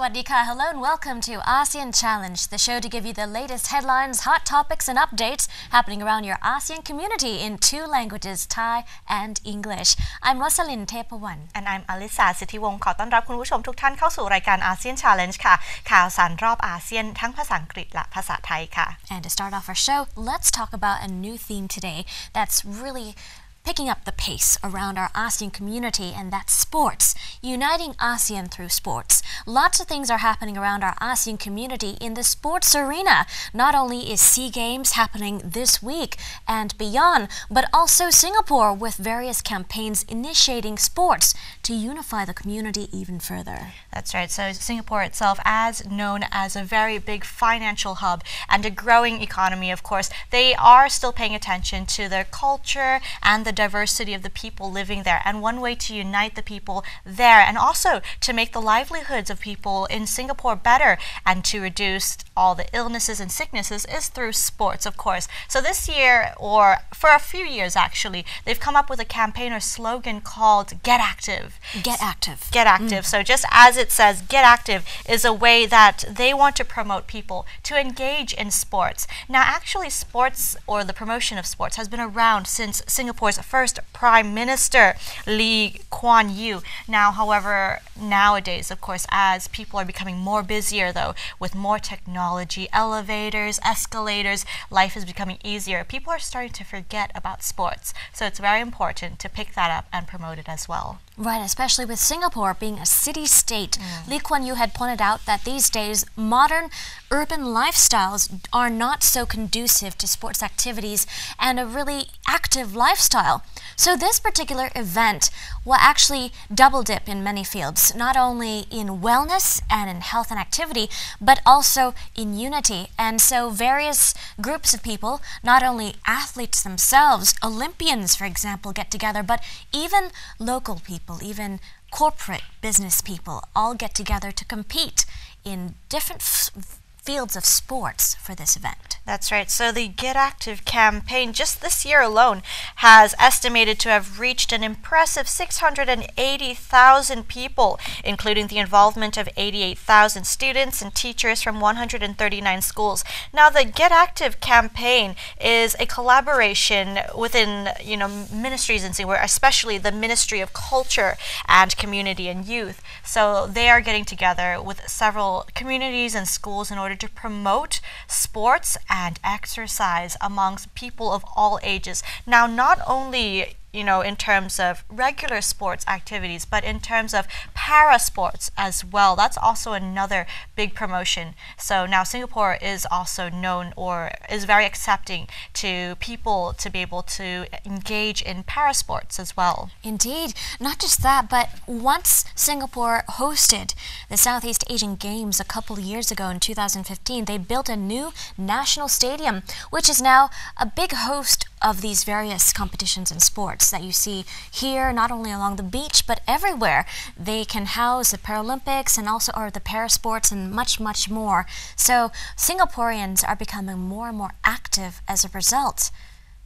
Swadika, hello and welcome to ASEAN Challenge, the show to give you the latest headlines, hot topics and updates happening around your ASEAN community in two languages, Thai and English. I'm Rosalyn Tepawan. And I'm Alisa สิทธิวงศ์ขอต้อนรับคุณผู้ชมทุกท่านเข้าสู่รายการ ASEAN Challenge ค่ะข่าวสารรอบอาเซียนทั้งภาษาอังกฤษและภาษาไทยค่ะ And to start off our show, let's talk about a new theme today that's really picking up the pace around our ASEAN community, and that's sports, uniting ASEAN through sports. Lots of things are happening around our ASEAN community in the sports arena. Not only is SEA Games happening this week and beyond, but also Singapore with various campaigns initiating sports to unify the community even further. That's right. So Singapore itself, as known as a very big financial hub and a growing economy, of course, they are still paying attention to their culture and the diversity of the people living there, and one way to unite the people there and also to make the livelihoods of people in Singapore better and to reduce all the illnesses and sicknesses is through sports, of course. So this year, or for a few years actually, they've come up with a campaign or slogan called Get Active. Get Active. Get Active. So just as it says, Get Active is a way that they want to promote people to engage in sports. Now actually sports, or the promotion of sports, has been around since Singapore's first Prime Minister, Lee Kuan Yew. Now, however, nowadays, of course, as people are becoming more busier though, with more technology, elevators, escalators, life is becoming easier. People are starting to forget about sports. So it's very important to pick that up and promote it as well. Right, especially with Singapore being a city-state. Lee Kuan Yew had pointed out that these days modern urban lifestyles are not so conducive to sports activities and a really active lifestyle. So this particular event will actually double dip in many fields, not only in wellness and in health and activity, but also in unity. And so various groups of people, not only athletes themselves, Olympians, for example, get together, but even local people, even corporate business people all get together to compete in different fields of sports for this event. That's right. So the Get Active campaign just this year alone has estimated to have reached an impressive 680,000 people, including the involvement of 88,000 students and teachers from 139 schools. Now the Get Active campaign is a collaboration within, ministries in Singapore, especially the Ministry of Culture and Community and Youth. So they are getting together with several communities and schools in order to promote sports and exercise amongst people of all ages. Now, not only in terms of regular sports activities, but in terms of para sports as well. That's also another big promotion. So now Singapore is also known, or is very accepting to people to be able to engage in para sports as well. Indeed. Not just that, but once Singapore hosted the Southeast Asian Games a couple of years ago in 2015, they built a new national stadium, which is now a big host of these various competitions and sports that you see here, not only along the beach, but everywhere. They can house the Paralympics and also the para sports and much, much more. So Singaporeans are becoming more and more active as a result.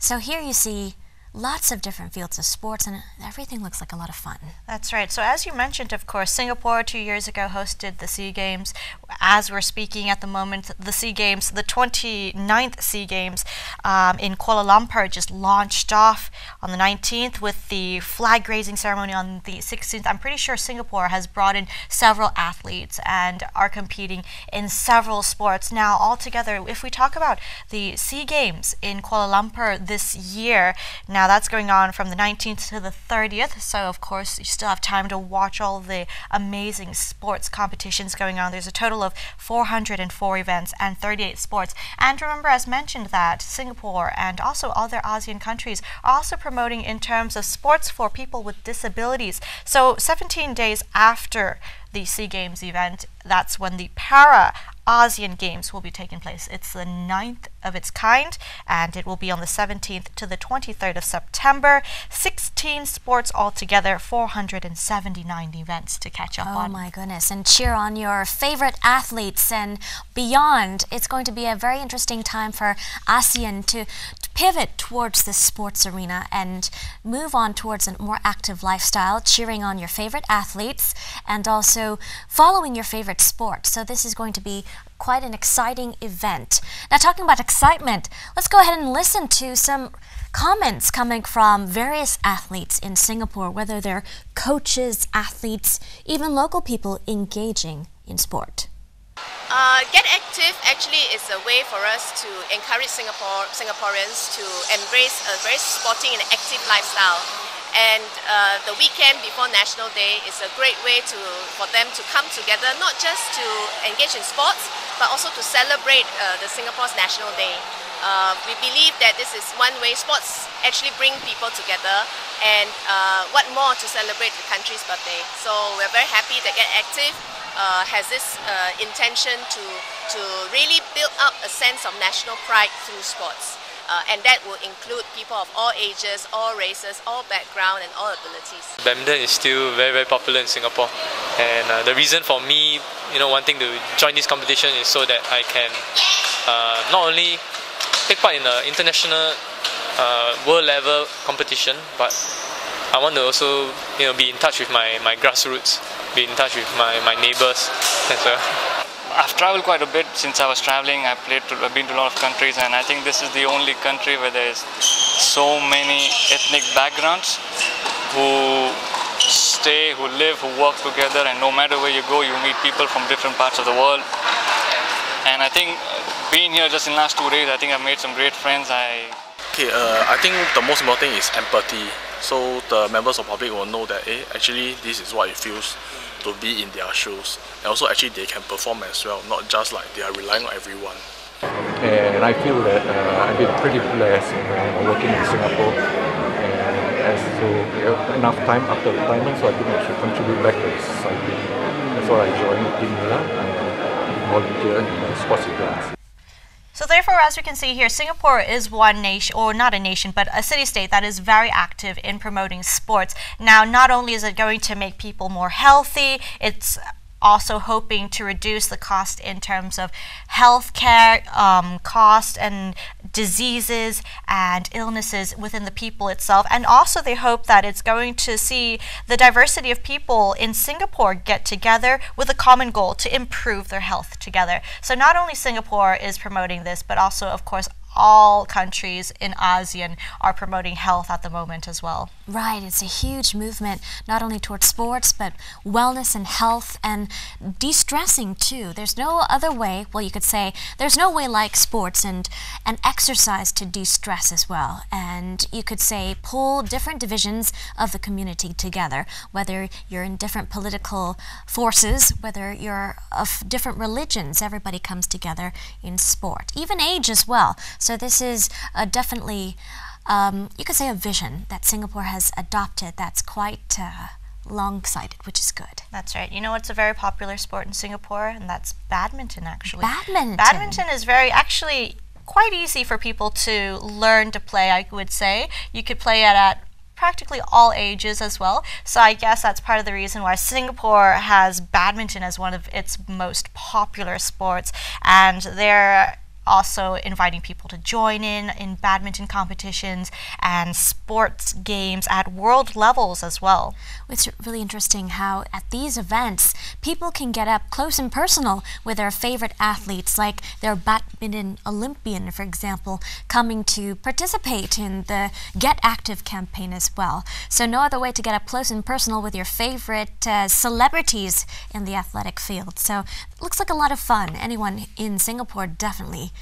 So here you see lots of different fields of sports, and everything looks like a lot of fun. That's right. So as you mentioned, of course, Singapore 2 years ago hosted the SEA Games. As we're speaking at the moment, the SEA Games, the 29th SEA Games in Kuala Lumpur just launched off on the 19th with the flag raising ceremony on the 16th. I'm pretty sure Singapore has brought in several athletes and are competing in several sports. Now, altogether, if we talk about the SEA Games in Kuala Lumpur this year, now that's going on from the 19th to the 30th, so of course you still have time to watch all the amazing sports competitions going on. There's a total of 404 events and 38 sports. And remember, as mentioned, that Singapore and also other ASEAN countries are also promoting in terms of sports for people with disabilities. So 17 days after the SEA Games event, that's when the Para-ASEAN Games will be taking place. It's the 9th of its kind, and it will be on the 17th to the 23rd of September. 16 sports altogether, 479 events to catch up on. Oh my goodness, and cheer on your favorite athletes and beyond. It's going to be a very interesting time for ASEAN to pivot towards the sports arena and move on towards a more active lifestyle, cheering on your favorite athletes and also following your favorite sport. So this is going to be quite an exciting event. Now, talking about excitement, let's go ahead and listen to some comments coming from various athletes in Singapore, whether they're coaches, athletes, even local people engaging in sport. Get Active actually is a way for us to encourage Singaporeans to embrace a very sporting and active lifestyle. And the weekend before National Day is a great way for them to come together, not just to engage in sports, but also to celebrate the Singapore's National Day. We believe that this is one way sports actually bring people together, and what more to celebrate the country's birthday. So we're very happy that Get Active has this intention to really build up a sense of national pride through sports. And that will include people of all ages, all races, all background and all abilities. Badminton is still very, very popular in Singapore, and the reason for me, wanting to join this competition is so that I can not only take part in an international world level competition, but I want to also be in touch with my grassroots, be in touch with my neighbors as well. I've traveled quite a bit since I was traveling. I've been to a lot of countries, and I think this is the only country where there's so many ethnic backgrounds who stay, who live, who work together, and no matter where you go, you meet people from different parts of the world. And I think being here just in the last 2 days, I think I've made some great friends. I think the most important thing is empathy. So the members of the public will know that actually this is what it feels to be in their shoes, and also actually they can perform as well, not just like they are relying on everyone. And I feel that I've been pretty blessed working in Singapore, and as to enough time after retirement, so I think I should contribute back to the society. That's why I joined Team Mila and volunteer in sports events. So therefore, as we can see here, Singapore is one nation, or not a nation, but a city-state that is very active in promoting sports. Now, not only is it going to make people more healthy, it's also hoping to reduce the cost in terms of healthcare cost and diseases and illnesses within the people itself. And also they hope that it's going to see the diversity of people in Singapore get together with a common goal to improve their health together. So not only Singapore is promoting this, but also, of course, all countries in ASEAN are promoting health at the moment as well. Right, it's a huge movement, not only towards sports, but wellness and health and de-stressing too. There's no other way, well, you could say, there's no way like sports and exercise to de-stress as well. And you could say pull different divisions of the community together, whether you're in different political forces, whether you're of different religions, everybody comes together in sport, even age as well. So this is definitely, you could say, a vision that Singapore has adopted that's quite long-sighted, which is good. That's right. You know what's a very popular sport in Singapore? And that's badminton, actually. Badminton. Badminton is actually quite easy for people to learn to play, I would say. You could play it at practically all ages as well. So I guess that's part of the reason why Singapore has badminton as one of its most popular sports. And they're also inviting people to join in badminton competitions and sports games at world levels as well. It's really interesting how at these events people can get up close and personal with their favorite athletes, like their badminton Olympian, for example, coming to participate in the Get Active campaign as well. So no other way to get up close and personal with your favorite celebrities in the athletic field. So it looks like a lot of fun. Anyone in Singapore definitely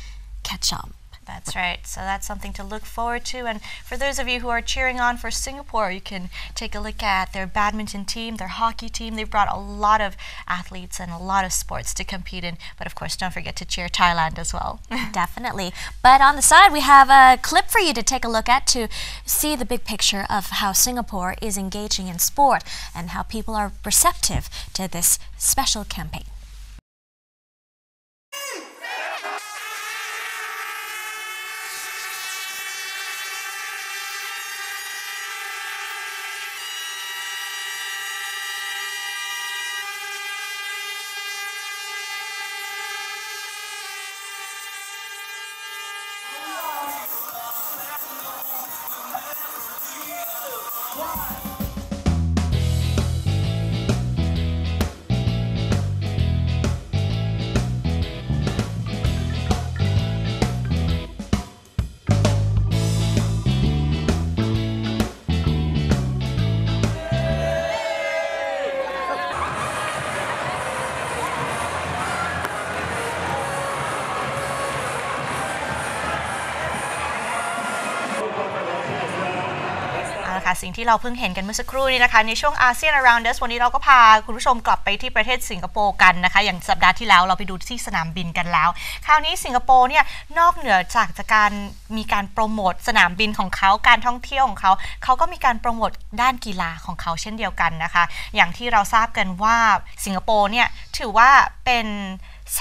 catch up. That's right. So that's something to look forward to. And for those of you who are cheering on for Singapore, you can take a look at their badminton team, their hockey team. They've brought a lot of athletes and a lot of sports to compete in. But of course, don't forget to cheer Thailand as well. Definitely. But on the side, we have a clip for you to take a look at to see the big picture of how Singapore is engaging in sport and how people are receptive to this special campaign. ละค่ะสิ่งที่เราเพิ่งเห็นกันเมื่อสักครู่นี้นะคะในช่วง ASEAN Around Us วันนี้เราก็พาคุณผู้ชมกลับไปที่ประเทศสิงคโปร์กันนะคะอย่างสัปดาห์ที่แล้วเราไปดูที่สนามบินกันแล้วคราวนี้สิงคโปร์เนี่ยนอกเหนือจากการมีการโปรโมทสนามบินของเขาการท่องเที่ยวของเขาก็มีการโปรโมทด้านกีฬาของเขาเช่นเดียวกันนะคะอย่างที่เราทราบกันว่าสิงคโปร์เนี่ยถือว่าเป็น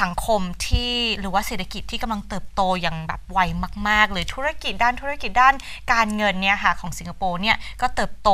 สังคมที่หรือว่าเศรษฐกิจที่กำลังเติบโตอย่างแบบไวมากๆเลยธุรกิจด้านการเงินเนี่ยค่ะของสิงคโปร์เนี่ยก็เติบโต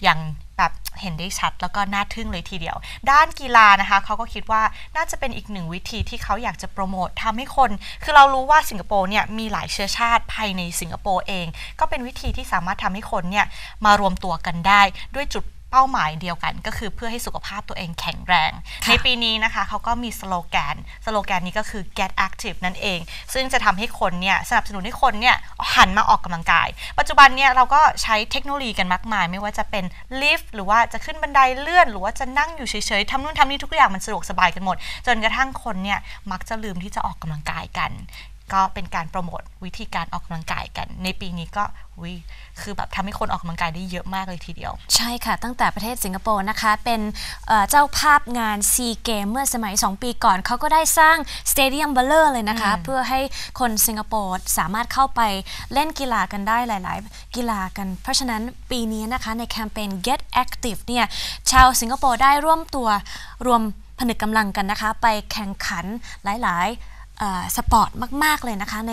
อย่างแบบเห็นได้ชัดแล้วก็น่าทึ่งเลยทีเดียวด้านกีฬานะคะเขาก็คิดว่าน่าจะเป็นอีกหนึ่งวิธีที่เขาอยากจะโปรโมททำให้คนคือเรารู้ว่าสิงคโปร์เนี่ยมีหลายเชื้อชาติภายในสิงคโปร์เองก็เป็นวิธีที่สามารถทำให้คนเนี่ยมารวมตัวกันได้ด้วยจุดเป้าหมายเดียวกันก็คือเพื่อให้สุขภาพตัวเองแข็งแรงในปีนี้นะคะเขาก็มีสโลแกนนี้ก็คือ get active นั่นเองซึ่งจะทำให้คนเนี่ยสนับสนุนให้คนเนี่ยหันมาออกกำลังกายปัจจุบันเนี่ยเราก็ใช้เทคโนโลยีกันมากมายไม่ว่าจะเป็นลิฟต์หรือว่าจะขึ้นบันไดเลื่อนหรือว่าจะนั่งอยู่เฉยๆทำนู่นทำนี่ทุกอย่างมันสะดวกสบายกันหมดจนกระทั่งคนเนี่ยมักจะลืมที่จะออกกำลังกายกันก็เป็นการโปรโมทวิธีการออกกำลังกายกันในปีนี้ก็คือแบบทำให้คนออกกำลังกายได้เยอะมากเลยทีเดียวใช่ค่ะตั้งแต่ประเทศสิงคโปร์นะคะเป็นเจ้าภาพงานซีเกมเมื่อสมัย2ปีก่อนเขาก็ได้สร้างสเตเดียมเบลเลอร์เลยนะคะเพื่อให้คนสิงคโปร์สามารถเข้าไปเล่นกีฬากันได้หลายๆกีฬากันเพราะฉะนั้นปีนี้นะคะในแคมเปญ Get Active เนี่ยชาวสิงคโปร์ได้รวมผนึกกำลังกันนะคะไปแข่งขันหลายๆสปอร์ตมากๆเลยนะคะใน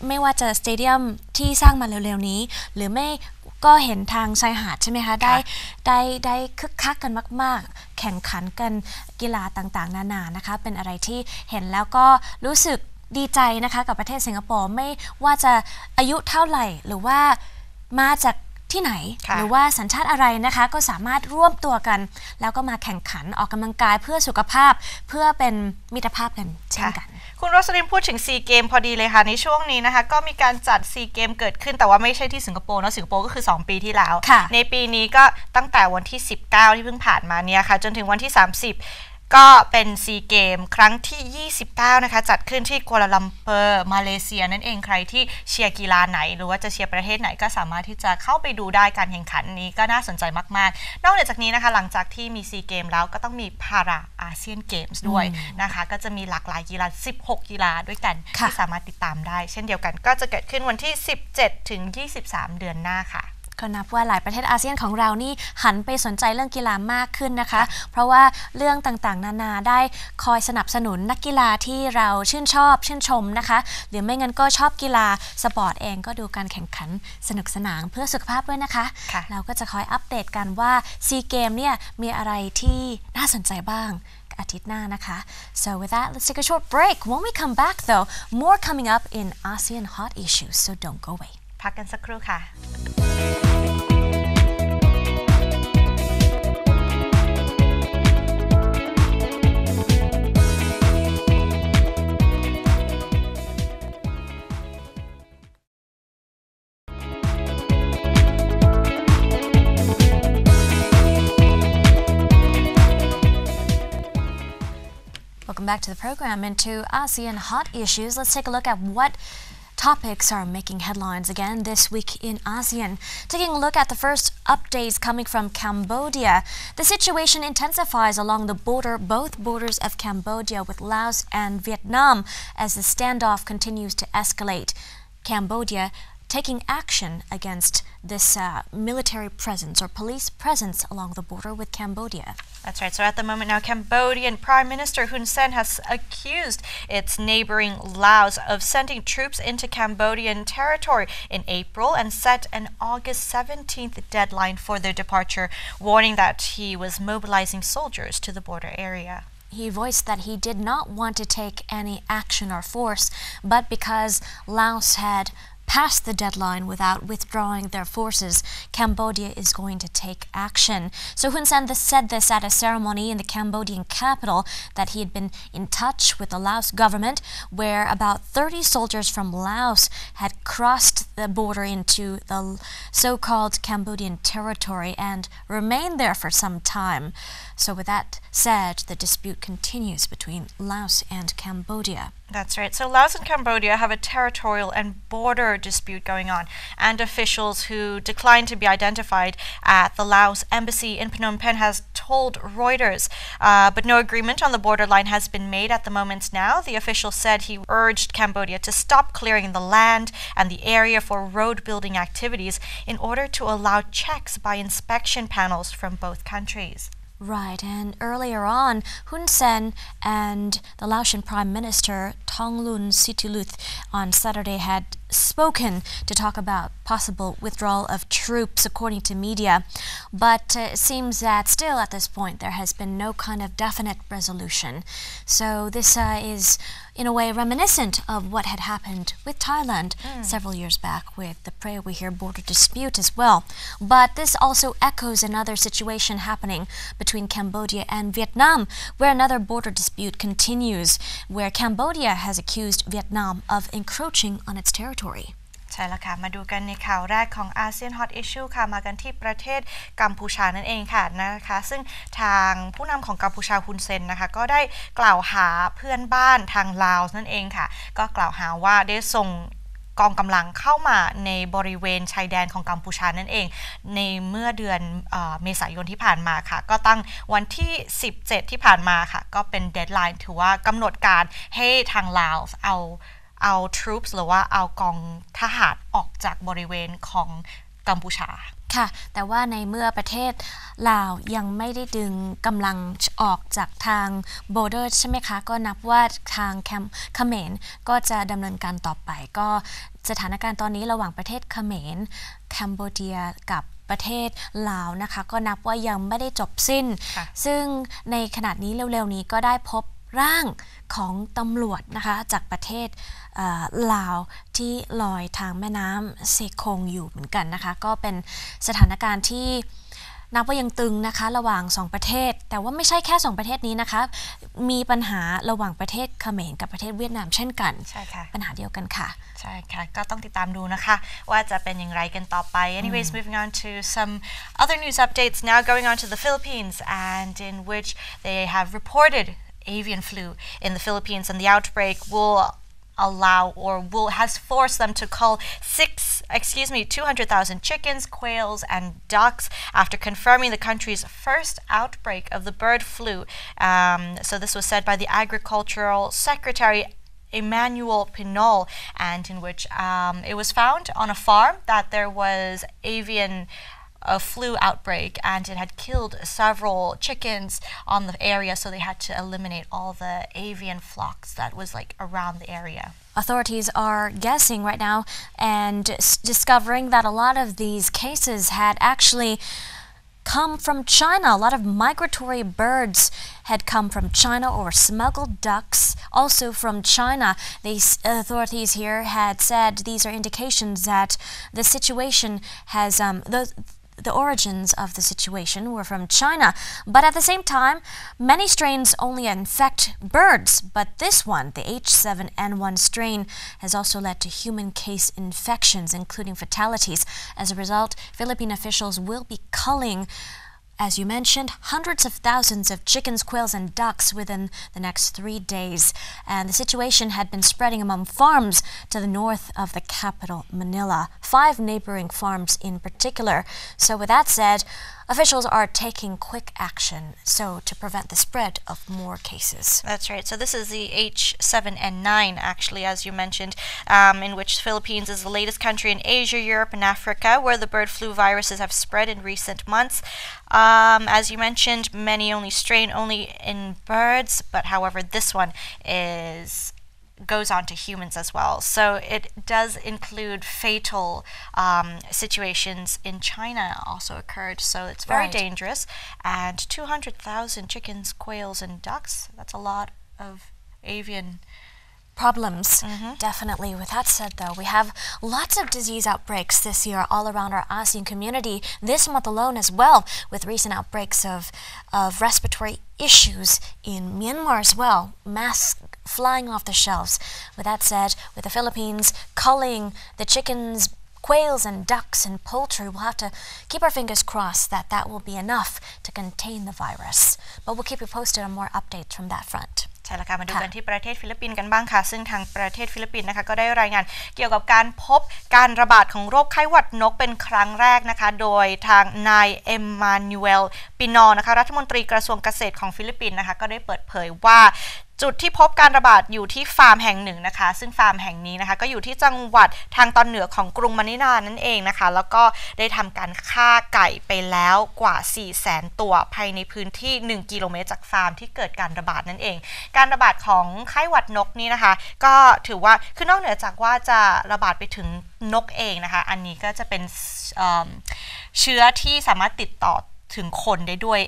ไม่ว่าจะสเตเดียมที่สร้างมาเร็วๆนี้หรือไม่ก็เห็นทางชายหาดใช่ไหมคะได้คึกคักกันมากๆแข่งขันกันกีฬาต่างๆนานานะคะเป็นอะไรที่เห็นแล้วก็รู้สึกดีใจนะคะกับประเทศสิงคโปร์ไม่ว่าจะอายุเท่าไหร่หรือว่ามาจากที่ไหนหรือว่าสัญชาติอะไรนะคะก็สามารถร่วมตัวกันแล้วก็มาแข่งขันออกกำลังกายเพื่อสุขภาพเพื่อเป็นมิตรภาพกันเช่นกันคุณโรสลินพูดถึงซีเกมพอดีเลยค่ะในช่วงนี้นะคะก็มีการจัดซีเกมเกิดขึ้นแต่ว่าไม่ใช่ที่สิงคโปร์นะสิงคโปร์ก็คือ2ปีที่แล้วในปีนี้ก็ตั้งแต่วันที่19ที่เพิ่งผ่านมาเนี่ยค่ะจนถึงวันที่30ก็เป็นซีเกมครั้งที่29นะคะจัดขึ้นที่กัวลาลัมเปอร์มาเลเซียนั่นเองใครที่เชียร์กีฬาไหนหรือว่าจะเชียร์ประเทศไหนก็สามารถที่จะเข้าไปดูได้การแข่งขันนี้ก็น่าสนใจมากๆนอกจากนี้นะคะหลังจากที่มีซีเกมแล้วก็ต้องมีพาราอาเซียนเกมส์ด้วยนะคะก็จะมีหลากหลายกีฬา16กีฬาด้วยกันที่สามารถติดตามได้เช่นเดียวกันก็จะเกิดขึ้นวันที่17ถึง23เดือนหน้าค่ะก็นับว่าหลายประเทศอาเซียนของเรานี่หันไปสนใจเรื่องกีฬามากขึ้นนะคะเพราะว่าเรื่องต่างๆนานาได้คอยสนับสนุนนักกีฬาที่เราชื่นชมนะคะหรือไม่งั้นก็ชอบกีฬาสปอร์ตเองก็ดูการแข่งขันสนุกสนานเพื่อสุขภาพด้วยนะคะเราก็จะคอยอัปเดตกันว่าซีเกมเนี่ยมีอะไรที่น่าสนใจบ้างอาทิตย์หน้านะคะ so with that let's take a short break when we come back though more coming up in ASEAN hot issues so don't go away พักกันสักครู่ค่ะWelcome back to the program. Into ASEAN hot issues, let's take a look at what topics are making headlines again this week in ASEAN. Taking a look at the first updates coming from Cambodia. The situation intensifies along the border, both borders of Cambodia with Laos and Vietnam, as the standoff continues to escalate. Cambodia taking action against this military presence or police presence along the border with Cambodia. That's right. So at the moment now, Cambodian Prime Minister Hun Sen has accused its neighboring Laos of sending troops into Cambodian territory in April and set an August 17th deadline for their departure, warning that he was mobilizing soldiers to the border area. He voiced that he did not want to take any action or force, but because Laos had passed the deadline without withdrawing their forces, Cambodia is going to take action. So Hun Sen said this at a ceremony in the Cambodian capital that he had been in touch with the Laos government, where about 30 soldiers from Laos had crossed the border into the so-called Cambodian territory and remained there for some time. So with that said, the dispute continues between Laos and Cambodia. That's right. So Laos and Cambodia have a territorial and border dispute going on, and officials who declined to be identified at the Laos embassy in Phnom Penh has told Reuters. But no agreement on the borderline has been made at the moment now. The official said he urged Cambodia to stop clearing the land and the area for road building activities in order to allow checks by inspection panels from both countries. Right, and earlier on, Hun Sen and the Laotian Prime Minister Thongloun Sittaluth on Saturday had spoken to talk about possible withdrawal of troops, according to media. But it seems that still at this point there has been no kind of definite resolution. So this is in a way reminiscent of what had happened with Thailand several years back with the Preah-Vihear border dispute as well. But this also echoes another situation happening between Cambodia and Vietnam, where another border dispute continues, where Cambodia has accused Vietnam of encroaching on its territory. ใช่แล้วค่ะมาดูกันในข่าวแรกของ ASEAN Hot Issue ค่ะมากันที่ประเทศกัมพูชานั่นเองค่ะนะคะซึ่งทางผู้นำของกัมพูชาฮุนเซนนะคะก็ได้กล่าวหาเพื่อนบ้านทางลาวนั่นเองค่ะก็กล่าวหาว่าได้ส่งกองกำลังเข้ามาในบริเวณชายแดนของกัมพูชานั่นเองในเมื่อเดือนเมษายนที่ผ่านมาค่ะก็ตั้งวันที่17ที่ผ่านมาค่ะก็เป็นเดดไลน์ถือว่ากำหนดการให้ทางลาวเอา troops หรือว่าเอากองทหารออกจากบริเวณของกัมพูชาค่ะแต่ว่าในเมื่อประเทศลาวยังไม่ได้ดึงกำลังออกจากทาง border ใช่ไหมคะก็นับว่าทางเขมรก็จะดำเนินการต่อไปก็สถานการณ์ตอนนี้ระหว่างประเทศเขมรแคนเบเดียกับประเทศลาวนะคะก็นับว่ายังไม่ได้จบสิ้นซึ่งในขณะนี้เร็วๆนี้ก็ได้พบร่างของตำรวจนะคะจากประเทศลาวที่ลอยทางแม่น้ำเซคงอยู่เหมือนกันนะคะก็เป็นสถานการณ์ที่นับว่ายังตึงนะคะระหว่าง2ประเทศแต่ว่าไม่ใช่แค่2ประเทศนี้นะคะมีปัญหาระหว่างประเทศเขมรกับประเทศเวียดนามเช่นกันใช่ค่ะปัญหาเดียวกันค่ะใช่ค่ะก็ต้องติดตามดูนะคะว่าจะเป็นอย่างไรกันต่อไป Anyways moving on to some other news updates now going on to the Philippines and in which they have reported avian flu in the Philippines and the outbreak will has forced them to cull 200,000 chickens, quails and ducks after confirming the country's first outbreak of the bird flu. So this was said by the Agricultural Secretary Emmanuel Pinol, and in which it was found on a farm that there was avian flu outbreak and it had killed several chickens on the area, so they had to eliminate all the avian flocks that was like around the area. Authorities are guessing right now and discovering that a lot of these cases had actually come from China. A lot of migratory birds had come from China, or smuggled ducks also from China. These authorities here had said these are indications that the situation has the origins of the situation were from China. But at the same time, many strains only infect birds, but this one, the H7N1 strain, has also led to human case infections, including fatalities. As a result, Philippine officials will be culling, as you mentioned, hundreds of thousands of chickens, quails, and ducks within the next 3 days. And the situation had been spreading among farms to the north of the capital, Manila, 5 neighboring farms in particular. So with that said, officials are taking quick action to prevent the spread of more cases. That's right. So this is the H7N9, actually, as you mentioned, in which Philippines is the latest country in Asia, Europe, and Africa where the bird flu viruses have spread in recent months. As you mentioned, many only strain only in birds, but however, this one goes on to humans as well. So it does include fatal situations in China also occurred. So it's very dangerous. And 200,000 chickens, quails, and ducks, that's a lot of avian problems. Definitely. With that said, though, we have lots of disease outbreaks this year all around our ASEAN community, this month alone as well, with recent outbreaks of respiratory issues in Myanmar as well, masks flying off the shelves. With that said, with the Philippines culling the chickens, quails and ducks and poultry, we'll have to keep our fingers crossed that will be enough to contain the virus. But we'll keep you posted on more updates from that front. ใช่แล้วค่ะมาดูกันที่ประเทศฟิลิปปินส์กันบ้างค่ะซึ่งทางประเทศฟิลิปปินส์นะคะก็ได้รายงานเกี่ยวกับการพบการระบาดของโรคไข้หวัดนกเป็นครั้งแรกนะคะโดยทางนายเอ็มมานูเอลปินอร์นะคะรัฐมนตรีกระทรวงเกษตรของฟิลิปปินส์นะคะก็ได้เปิดเผยว่าจุดที่พบการระบาดอยู่ที่ฟาร์มแห่งหนึ่งนะคะซึ่งฟาร์มแห่งนี้นะคะก็อยู่ที่จังหวัดทางตอนเหนือของกรุงมะนิลานั่นเองนะคะแล้วก็ได้ทำการฆ่าไก่ไปแล้วกว่า 400,000 ตัวภายในพื้นที่1กิโลเมตรจากฟาร์มที่เกิดการระบาดนั่นเองการระบาดของไข้หวัดนกนี้นะคะก็ถือว่าคือนอกเหนือจากว่าจะระบาดไปถึงนกเองนะคะอันนี้ก็จะเป็นเชื้อที่สามารถติดต่อถึงคนได้ด้วย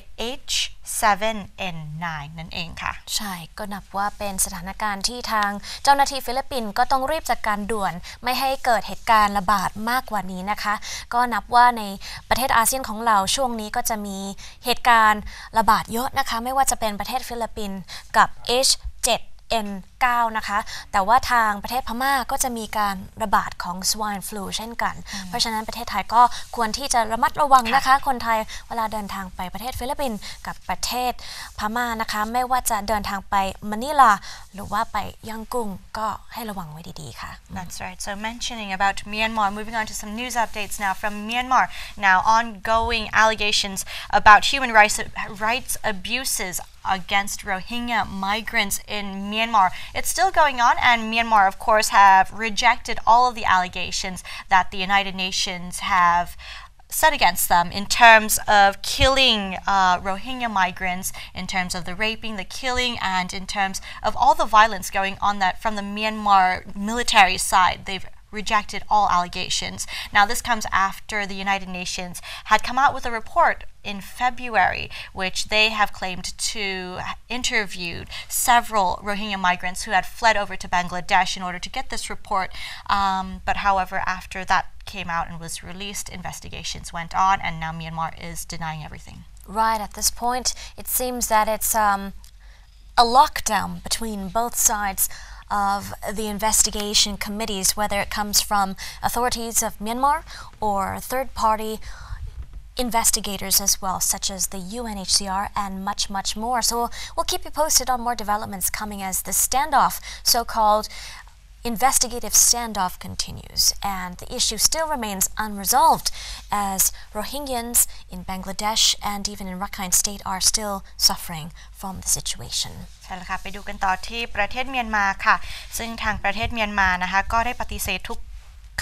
H7N9 นั่นเองค่ะใช่ก็นับว่าเป็นสถานการณ์ที่ทางเจ้าหน้าที่ฟิลิปปินส์ก็ต้องรีบจัดการด่วนไม่ให้เกิดเหตุการณ์ระบาดมากกว่านี้นะคะก็นับว่าในประเทศอาเซียนของเราช่วงนี้ก็จะมีเหตุการณ์ระบาดเยอะนะคะไม่ว่าจะเป็นประเทศฟิลิปปินส์กับ H7N9 นะคะแต่ว่าทางประเทศพม่าก็จะมีการระบาดของ swine flu เช่นกันเพราะฉะนั้นประเทศไทยก็ควรที่จะระมัดระวังนะคะคนไทยเวลาเดินทางไปประเทศฟิลิปปินส์กับประเทศพม่านะคะไม่ว่าจะเดินทางไปมะนิลาหรือว่าไปยังกุ้งก็ให้ระวังไว้ดีๆค่ะ That's right. So mentioning about Myanmar, moving on to some news updates now from Myanmar. Now ongoing allegations about human rights abuses against Rohingya migrants in Myanmar. It's still going on, and Myanmar, of course, have rejected all of the allegations that the United Nations have set against them in terms of killing Rohingya migrants, in terms of the raping, the killing, and in terms of all the violence going on that from the Myanmar military side. They've rejected all allegations. Now, this comes after the United Nations had come out with a report in February, which they have claimed to interviewed several Rohingya migrants who had fled over to Bangladesh in order to get this report. But however, after that came out and was released, investigations went on, and now Myanmar is denying everything. Right, at this point, it seems that it's a lockdown between both sides of the investigation committees, whether it comes from authorities of Myanmar or third-party investigators as well, such as the UNHCR and much, much more. So we'll keep you posted on more developments coming as the standoff, so-called investigative standoff, continues, and the issue still remains unresolved as Rohingyans in Bangladesh and even in Rakhine State are still suffering from the situation. ใช่แล้วค่ะไปดูกันต่อที่ประเทศเมียนมาค่ะซึ่งทางประเทศเมียนมานะคะก็ได้ปฏิเสธทุก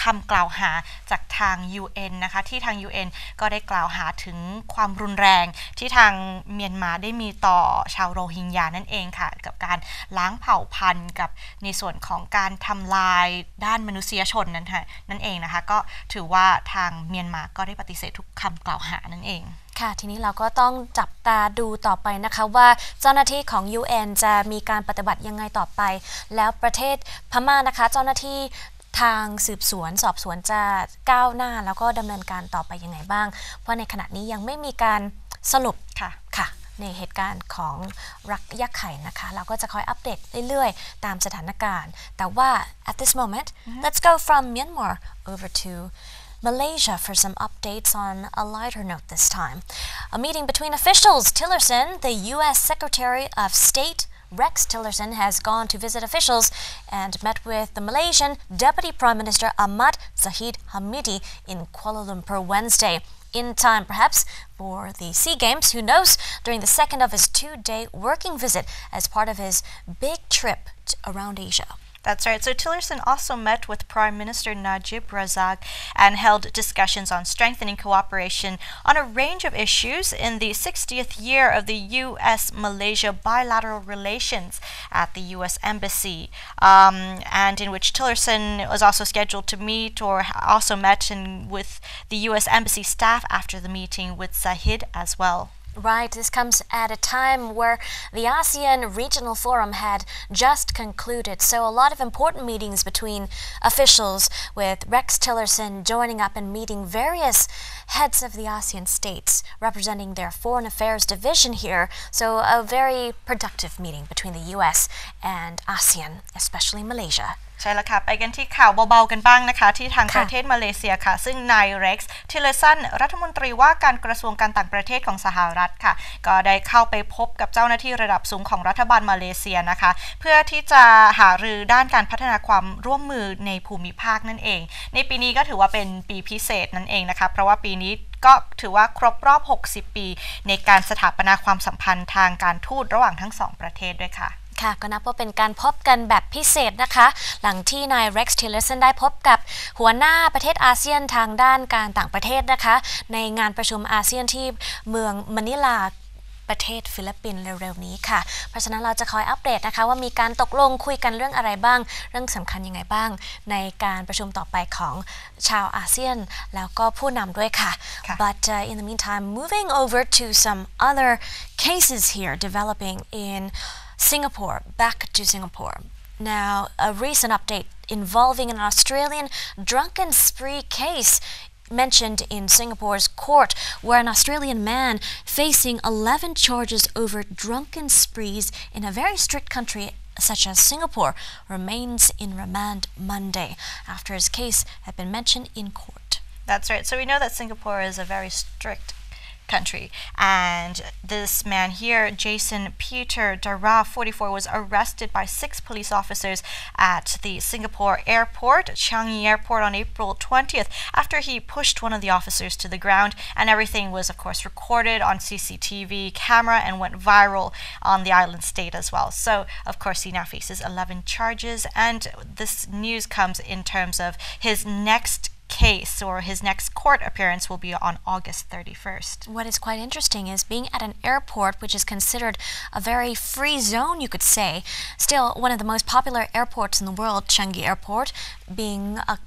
คำกล่าวหาจากทาง UN นะคะที่ทาง UN ก็ได้กล่าวหาถึงความรุนแรงที่ทางเมียนมาได้มีต่อชาวโรฮิงญานั่นเองค่ะกับการล้างเผ่าพันธุ์กับในส่วนของการทำลายด้านมนุษยชนนั่นเองนะคะก็ถือว่าทางเมียนมาก็ได้ปฏิเสธทุกคำกล่าวหานั่นเองค่ะทีนี้เราก็ต้องจับตาดูต่อไปนะคะว่าเจ้าหน้าที่ของ UN จะมีการปฏิบัติยังไงต่อไปแล้วประเทศพม่านะคะเจ้าหน้าที่ทางสืบสวนสอบสวนจะก้าวหน้าแล้วก็ดำเนินการต่อไปยังไงบ้างเพราะในขณะนี้ยังไม่มีการสรุปค่ะในเหตุการณ์ของรักยักษ์ไข่นะคะเราก็จะคอยอัปเดตเรื่อยๆตามสถานการณ์แต่ว่า at this moment let's go from Myanmar over to Malaysia for some updates on a lighter note this time. A meeting between officials. Tillerson, the U.S. Secretary of State, Rex Tillerson, has gone to visit officials and met with the Malaysian Deputy Prime Minister Ahmad Zahid Hamidi in Kuala Lumpur Wednesday. In time, perhaps, for the SEA Games, who knows, during the second of his two-day working visit as part of his big trip around Asia. That's right. So Tillerson also met with Prime Minister Najib Razak and held discussions on strengthening cooperation on a range of issues in the 60th year of the U.S.-Malaysia bilateral relations at the U.S. Embassy, and in which Tillerson was also scheduled to meet or also met with the U.S. Embassy staff after the meeting with Zahid as well. Right, this comes at a time where the ASEAN Regional Forum had just concluded, so a lot of important meetings between officials, with Rex Tillerson joining up and meeting various heads of the ASEAN states representing their foreign affairs division here, so a very productive meeting between the US and ASEAN, especially Malaysia. ใช่แล้วค่ะไปกันที่ข่าวเบาๆกันบ้างนะคะที่ทางประเทศมาเลเซียค่ะซึ่งนายเร็กซ์ทิลเลอร์สันรัฐมนตรีว่าการกระทรวงการต่างประเทศของสหรัฐค่ะก็ได้เข้าไปพบกับเจ้าหน้าที่ระดับสูงของรัฐบาลมาเลเซียนะคะเพื่อที่จะหารือด้านการพัฒนาความร่วมมือในภูมิภาคนั่นเองในปีนี้ก็ถือว่าเป็นปีพิเศษนั่นเองนะคะเพราะว่าปีนี้ก็ถือว่าครบรอบ60ปีในการสถาปนาความสัมพันธ์ทางการทูตระหว่างทั้งสองประเทศด้วยค่ะค่ะก็นับว่าเป็นการพบกันแบบพิเศษนะคะหลังที่นายเร็กซ์ ทิลเลอร์สันได้พบกับหัวหน้าประเทศอาเซียนทางด้านการต่างประเทศนะคะในงานประชุมอาเซียนที่เมืองมะนิลาประเทศฟิลิปปินส์เร็วๆนี้ค่ะเพราะฉะนั้นเราจะคอยอัปเดตนะคะว่ามีการตกลงคุยกันเรื่องอะไรบ้างเรื่องสำคัญยังไงบ้างในการประชุมต่อไปของชาวอาเซียนแล้วก็ผู้นำด้วยค่ะ but in the meantime moving over to some other cases here developing in Singapore back to Singapore now a recent update involving an Australian drunken spree case mentioned in Singapore's court where an Australian man facing 11 charges over drunken sprees in a very strict country such as Singapore remains in remand Monday after his case had been mentioned in court. That's right. So we know that Singapore is a very strict country and this man here Jason Peter Dara 44 was arrested by 6 police officers at the Singapore airport Changi airport on April 20th after he pushed one of the officers to the ground and everything was of course recorded on CCTV camera and went viral on the island state as well. So of course he now faces 11 charges and this news comes in terms of his next case or his next court appearance will be on August 31st. What is quite interesting is being at an airport which is considered a very free zone you could say, still one of the most popular airports in the world, Changi Airport, being a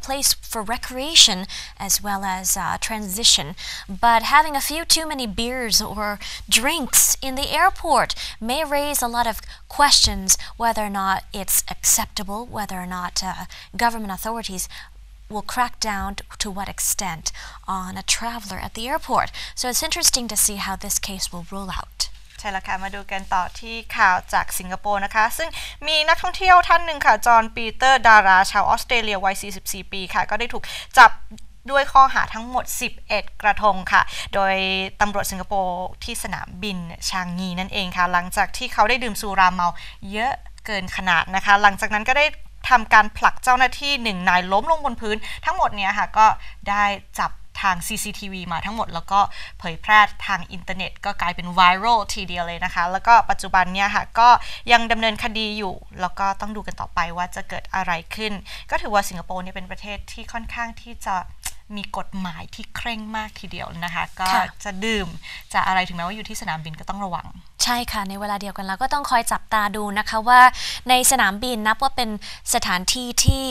place for recreation as well as transition. But having a few too many beers or drinks in the airport may raise a lot of questions whether or not it's acceptable, whether or not government authorities will crack down to what extent on a traveler at the airport. So it's interesting to see how this case will roll out. ใช่แล้วค่ะมาดูกันต่อที่ข่าวจากสิงคโปร์นะคะซึ่งมีนักท่องเที่ยวท่านหนึ่งค่ะจอห์นปีเตอร์ดาราชาวออสเตรเลียวัย44ปีค่ะก็ได้ถูกจับด้วยข้อหาทั้งหมด11กระทงค่ะโดยตำรวจสิงคโปร์ที่สนามบินชางงีนั่นเองค่ะหลังจากที่เขาได้ดื่มสุราเมาเยอะเกินขนาดนะคะหลังจากนั้นก็ได้ทำการผลักเจ้าหน้าที่1นายล้มลงบนพื้นทั้งหมดเนี้ยค่ะก็ได้จับทาง CCTV มาทั้งหมดแล้วก็เผยแพร่ทางอินเทอร์เน็ตก็กลายเป็นไวรัลทีเดียวเลยนะคะแล้วก็ปัจจุบันเนี่ยค่ะก็ยังดำเนินคดีอยู่แล้วก็ต้องดูกันต่อไปว่าจะเกิดอะไรขึ้นก็ถือว่าสิงคโปร์เนี่ยเป็นประเทศที่ค่อนข้างที่จะมีกฎหมายที่เคร่งมากทีเดียวนะคะก็จะดื่มจะอะไรถึงแม้ว่าอยู่ที่สนามบินก็ต้องระวังใช่ค่ะในเวลาเดียวกันเราก็ต้องคอยจับตาดูนะคะว่าในสนามบินนับว่าเป็นสถานที่ที่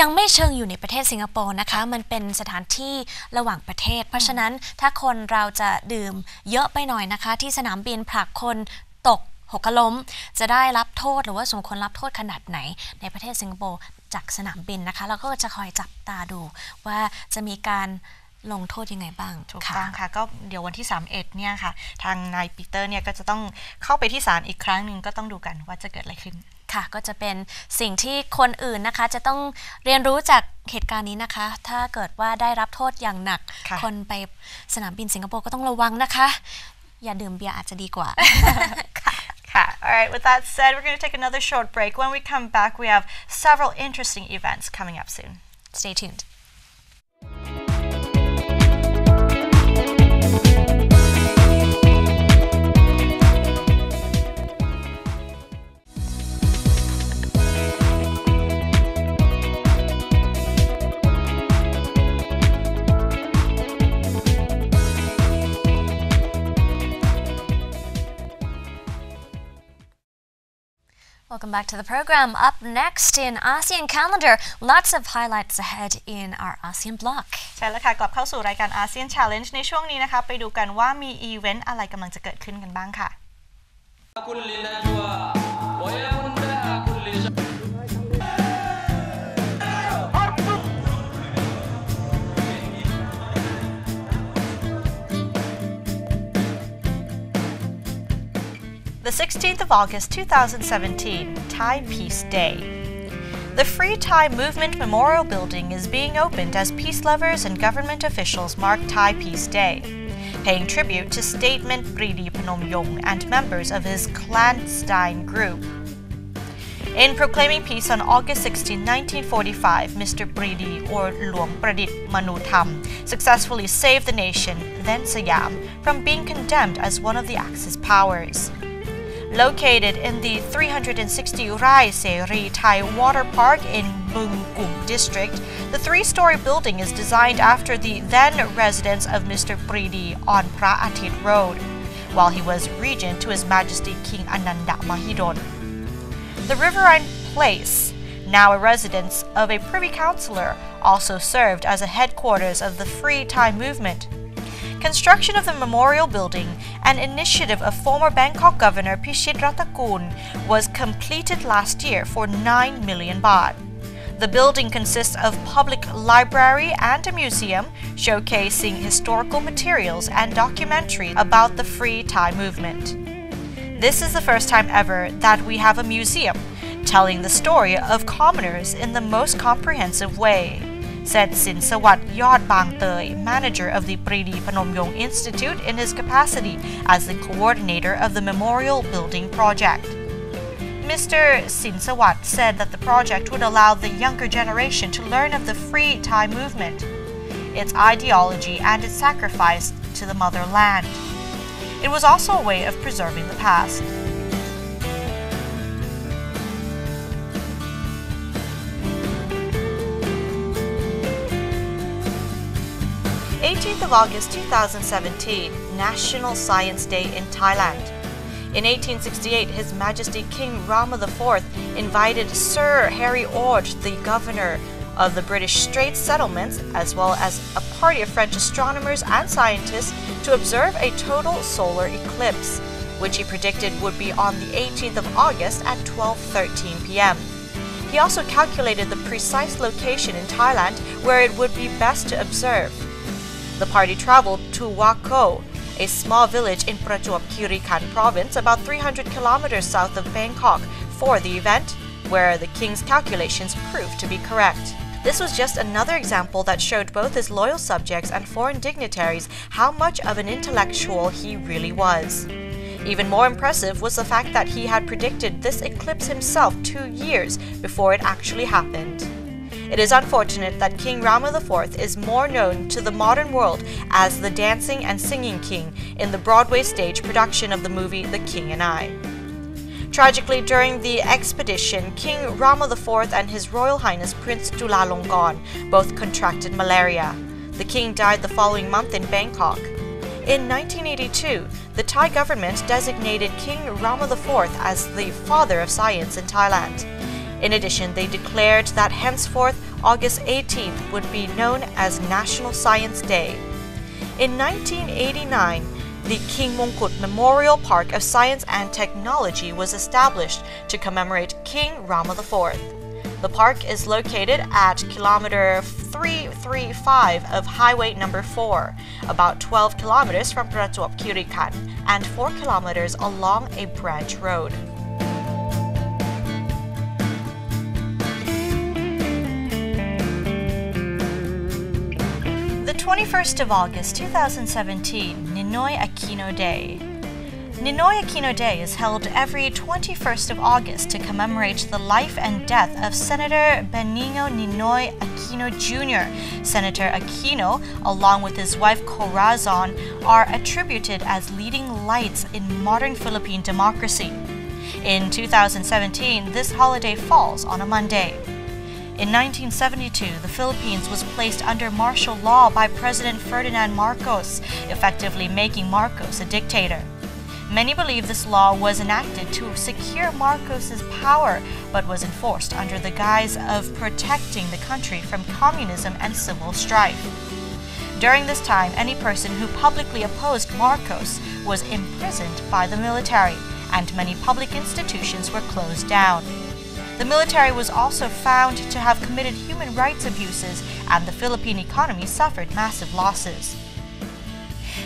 ยังไม่เชิงอยู่ในประเทศสิงคโปร์นะคะมันเป็นสถานที่ระหว่างประเทศเพราะฉะนั้นถ้าคนเราจะดื่มเยอะไปหน่อยนะคะที่สนามบินผลักคนตกหกล้มจะได้รับโทษหรือว่าสมควรรับโทษขนาดไหนในประเทศสิงคโปร์จากสนามบินนะคะเราก็จะคอยจับตาดูว่าจะมีการลงโทษยังไงบ้างถูกต้องค่ะก็เดี๋ยววันที่31เนี่ยค่ะทางนายปีเตอร์เนี่ยก็จะต้องเข้าไปที่ศาลอีกครั้งหนึ่งก็ต้องดูกันว่าจะเกิดอะไรขึ้นค่ะก็จะเป็นสิ่งที่คนอื่นนะคะจะต้องเรียนรู้จากเหตุการณ์นี้นะคะถ้าเกิดว่าได้รับโทษอย่างหนักคนไปสนามบินสิงคโปร์ก็ต้องระวังนะคะอย่าดื่มเบียร์อาจจะดีกว่าAlright, with that said, we're going to take another short break. When we come back, we have several interesting events coming up soon. Stay tuned. Welcome back to the program. Up next in ASEAN calendar, lots of highlights ahead in our ASEAN block. ใช่แล้วค่ะกลับเข้าสู่รายการ ASEAN Challenge ในช่วงนี้นะคะไปดูกันว่ามีอีเวนต์อะไรกำลังจะเกิดขึ้นกันบ้างค่ะ The 16th of August 2017, Thai Peace Day. The Free Thai Movement Memorial Building is being opened as peace lovers and government officials mark Thai Peace Day, paying tribute to statesman Pridi Phnom and members of his clandestine group. In proclaiming peace on August 16, 1945, Mr. Pridi, or Luang Pradit Manutham, successfully saved the nation, then Siam, from being condemned as one of the Axis powers. Located in the 360 Rai Seri Thai Water Park in Bungkum District, the three-story building is designed after the then residence of Mr. Pridi on Phra Athit Road, while he was regent to His Majesty King Ananda Mahidol. The Riverine Place, now a residence of a Privy Councillor, also served as a headquarters of the Free Thai Movement. Construction of the memorial building, an initiative of former Bangkok Governor Pishit Ratakul, was completed last year for 9 million baht. The building consists of public library and a museum showcasing historical materials and documentaries about the Free Thai movement. This is the first time ever that we have a museum telling the story of commoners in the most comprehensive way, said Sin Sawat Yod Bang Tey, manager of the Pridi Phnom Yong Institute, in his capacity as the coordinator of the memorial building project. Mr. Sin Sawat said that the project would allow the younger generation to learn of the Free Thai movement, its ideology, and its sacrifice to the motherland. It was also a way of preserving the past. 18th of August 2017, National Science Day in Thailand. In 1868, His Majesty King Rama IV invited Sir Harry Ord, the governor of the British Straits settlements, as well as a party of French astronomers and scientists, to observe a total solar eclipse, which he predicted would be on the 18th of August at 12:13 p.m. He also calculated the precise location in Thailand where it would be best to observe. The party traveled to Wat Ko, a small village in Prachuap Khiri Khan province about 300 kilometers south of Bangkok, for the event, where the king's calculations proved to be correct. This was just another example that showed both his loyal subjects and foreign dignitaries how much of an intellectual he really was. Even more impressive was the fact that he had predicted this eclipse himself 2 years before it actually happened. It is unfortunate that King Rama IV is more known to the modern world as the dancing and singing king in the Broadway stage production of the movie The King and I. Tragically, during the expedition, King Rama IV and His Royal Highness Prince Chulalongkorn both contracted malaria. The king died the following month in Bangkok. In 1982, the Thai government designated King Rama IV as the father of science in Thailand. In addition, they declared that henceforth August 18th would be known as National Science Day. In 1989, the King Mongkut Memorial Park of Science and Technology was established to commemorate King Rama IV. The park is located at kilometer 335 of Highway number 4, about 12 kilometers from Prachuap Khiri Khan and 4 kilometers along a branch road. The 21st of August 2017, Ninoy Aquino Day. Ninoy Aquino Day is held every 21st of August to commemorate the life and death of Senator Benigno Ninoy Aquino Jr. Senator Aquino, along with his wife Corazon, are attributed as leading lights in modern Philippine democracy. In 2017, this holiday falls on a Monday. In 1972, the Philippines was placed under martial law by President Ferdinand Marcos, effectively making Marcos a dictator. Many believe this law was enacted to secure Marcos's power, but was enforced under the guise of protecting the country from communism and civil strife. During this time, any person who publicly opposed Marcos was imprisoned by the military, and many public institutions were closed down. The military was also found to have committed human rights abuses, and the Philippine economy suffered massive losses.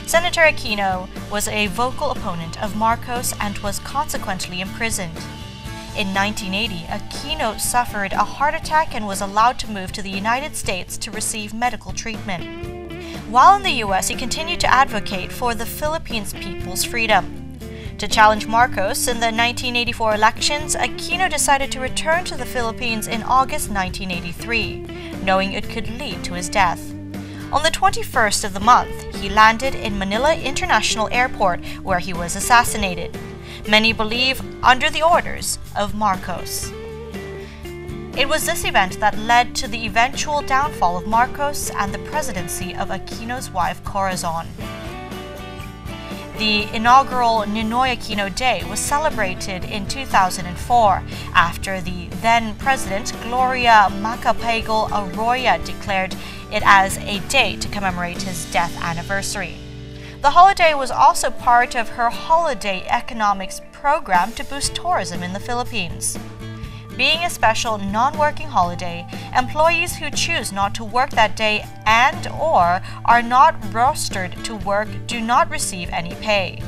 Senator Aquino was a vocal opponent of Marcos and was consequently imprisoned. In 1980, Aquino suffered a heart attack and was allowed to move to the United States to receive medical treatment. While in the US, he continued to advocate for the Philippines people's freedom. To challenge Marcos in the 1984 elections, Aquino decided to return to the Philippines in August 1983, knowing it could lead to his death. On the 21st of the month, he landed in Manila International Airport, where he was assassinated. Many believe under the orders of Marcos. It was this event that led to the eventual downfall of Marcos and the presidency of Aquino's wife Corazon. The inaugural Ninoy Aquino Day was celebrated in 2004 after the then president Gloria Macapagal Arroyo declared it as a day to commemorate his death anniversary. The holiday was also part of her holiday economics program to boost tourism in the Philippines. Being a special non-working holiday, employees who choose not to work that day and/or are not rostered to work do not receive any pay.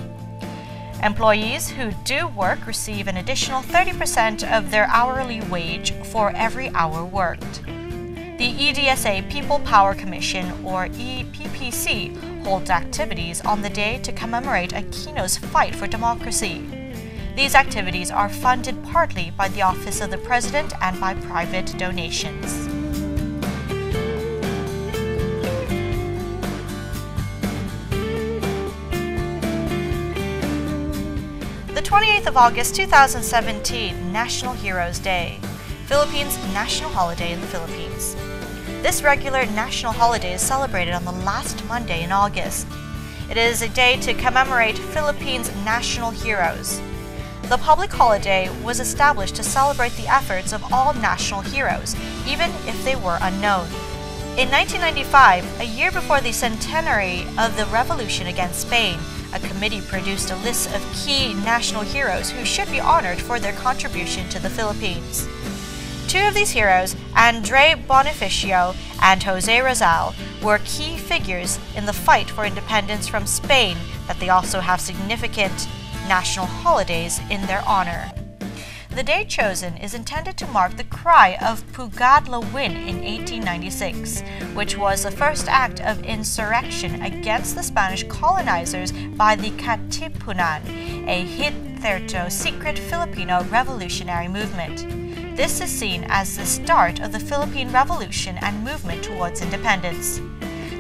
Employees who do work receive an additional 30% of their hourly wage for every hour worked. The EDSA People Power Commission, or EPPC, holds activities on the day to commemorate Aquino's fight for democracy. These activities are funded partly by the Office of the President and by private donations. The 28th of August 2017, National Heroes Day, Philippines' national holiday in the Philippines. This regular national holiday is celebrated on the last Monday in August. It is a day to commemorate Philippines' national heroes. The public holiday was established to celebrate the efforts of all national heroes, even if they were unknown. In 1995, a year before the centenary of the revolution against Spain, a committee produced a list of key national heroes who should be honored for their contribution to the Philippines. Two of these heroes, Andre Bonifacio and Jose Rizal, were key figures in the fight for independence from Spain, that they also have significant national holidays in their honor. The day chosen is intended to mark the cry of Pugad Lawin in 1896, which was the first act of insurrection against the Spanish colonizers by the Katipunan, a hitherto secret Filipino revolutionary movement. This is seen as the start of the Philippine Revolution and movement towards independence.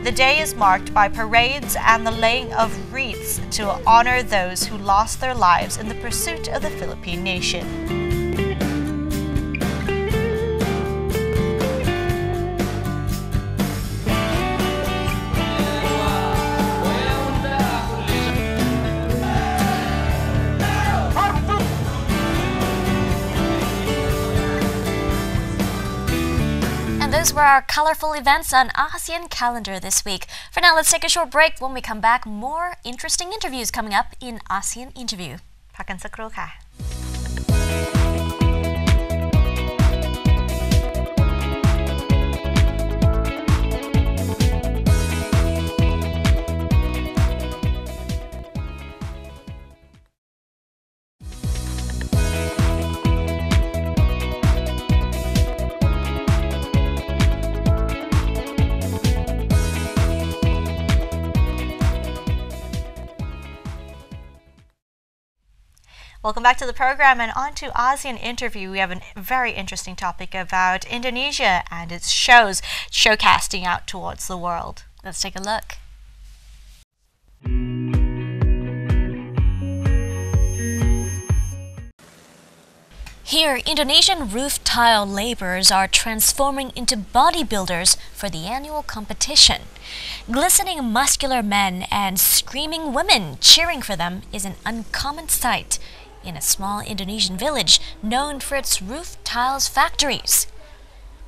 The day is marked by parades and the laying of wreaths to honor those who lost their lives in the pursuit of the Philippine nation. Those were our colorful events on ASEAN calendar this week. For now, let's take a short break. When we come back, more interesting interviews coming up in ASEAN Interview. พักกันสักครู่ค่ะ Welcome back to the program, and on to ASEAN Interview. We have a very interesting topic about Indonesia and its showcasting out towards the world. Let's take a look. Here, Indonesian roof tile laborers are transforming into bodybuilders for the annual competition. Glistening muscular men and screaming women cheering for them is an uncommon sight in a small Indonesian village known for its roof tiles factories.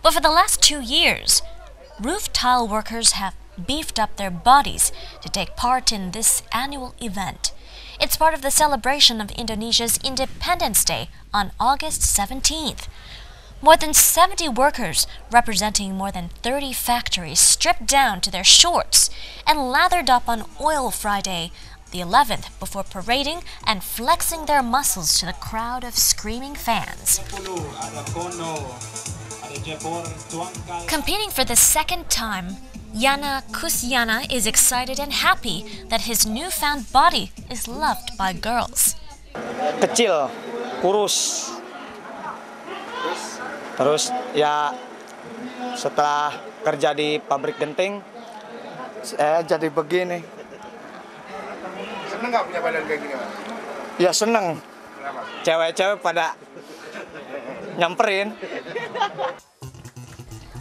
But for the last 2 years, roof tile workers have beefed up their bodies to take part in this annual event. It's part of the celebration of Indonesia's Independence Day on August 17th. More than 70 workers representing more than 30 factories stripped down to their shorts and lathered up on Oil Friday the 11th, before parading and flexing their muscles to the crowd of screaming fans. Competing for the second time, Yana Kusyana is excited and happy that his newfound body is loved by girls. Kecil, kurus. Terus ya setelah kerja di pabrik genting, saya jadi begini. Seneng nggak punya badan kayak gini, Mas? Ya seneng. Cewek-cewek pada nyamperin.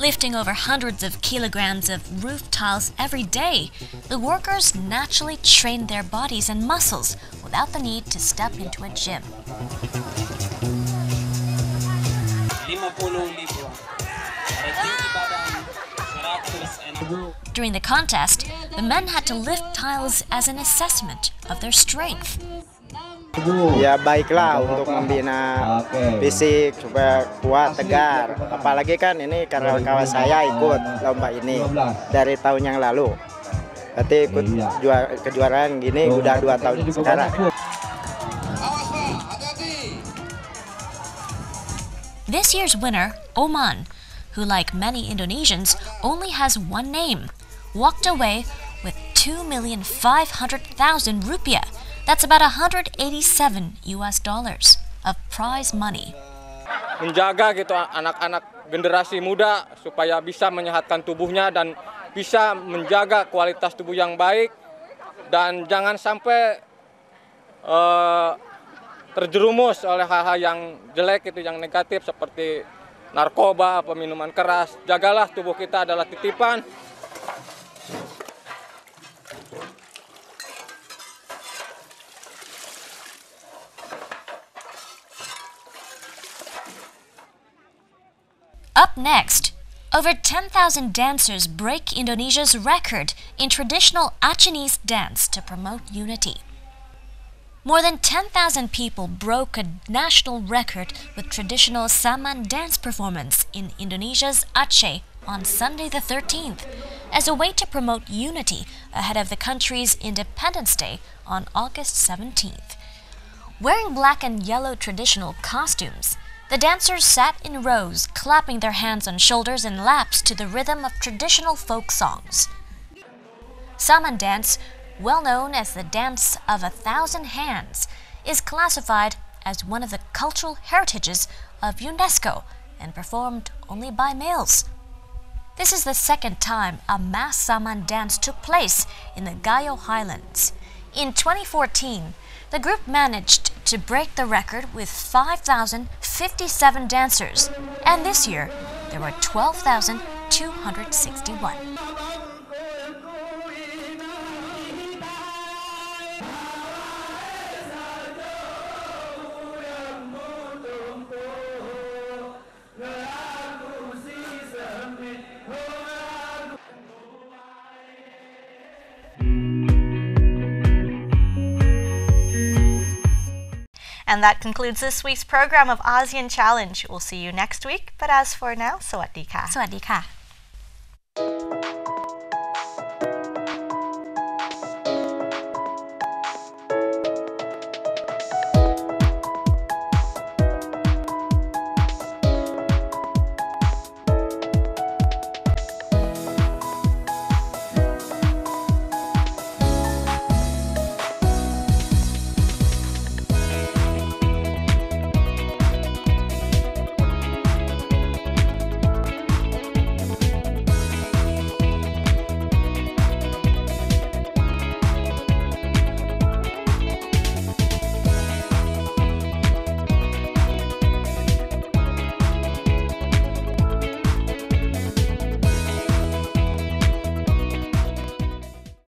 Lifting over hundreds of kilograms of roof tiles every day, the workers naturally train their bodies and muscles without the need to step into a gym. During the contest, the men had to lift tiles as an assessment of their strength. Ya baiklah untuk membina fisik supaya kuat, tegar. Apalagi kan ini karena kawan saya ikut lomba ini dari tahun yang lalu. Berarti ikut kejuaraan gini udah 2 tahun sekarang. This year's winner, Oman, who like many Indonesians only has one name, walked away with 2,500,000 rupiah. That's about $187 of prize money. Menjaga gitu anak-anak generasi muda supaya bisa menyehatkan tubuhnya dan bisa menjaga kualitas tubuh yang baik dan jangan sampai terjerumus oleh hal-hal yang jelek itu yang negatif seperti narkoba, minuman keras. Jagalah tubuh kita adalah titipan. Up next, over 10,000 dancers break Indonesia's record in traditional Achinese dance to promote unity. More than 10,000 people broke a national record with traditional Saman dance performance in Indonesia's Aceh on Sunday the 13th, as a way to promote unity ahead of the country's Independence Day on August 17th. Wearing black and yellow traditional costumes, the dancers sat in rows, clapping their hands on shoulders and laps to the rhythm of traditional folk songs. Saman dance, well known as the dance of 1,000 hands, is classified as one of the cultural heritages of UNESCO and performed only by males. This is the second time a mass Saman dance took place in the Gayo Highlands. In 2014, the group managed to break the record with 5,057 dancers, and this year there were 12,261. And that concludes this week's program of ASEAN Challenge. We'll see you next week, but as for now, สวัสดีค่ะ สวัสดีค่ะ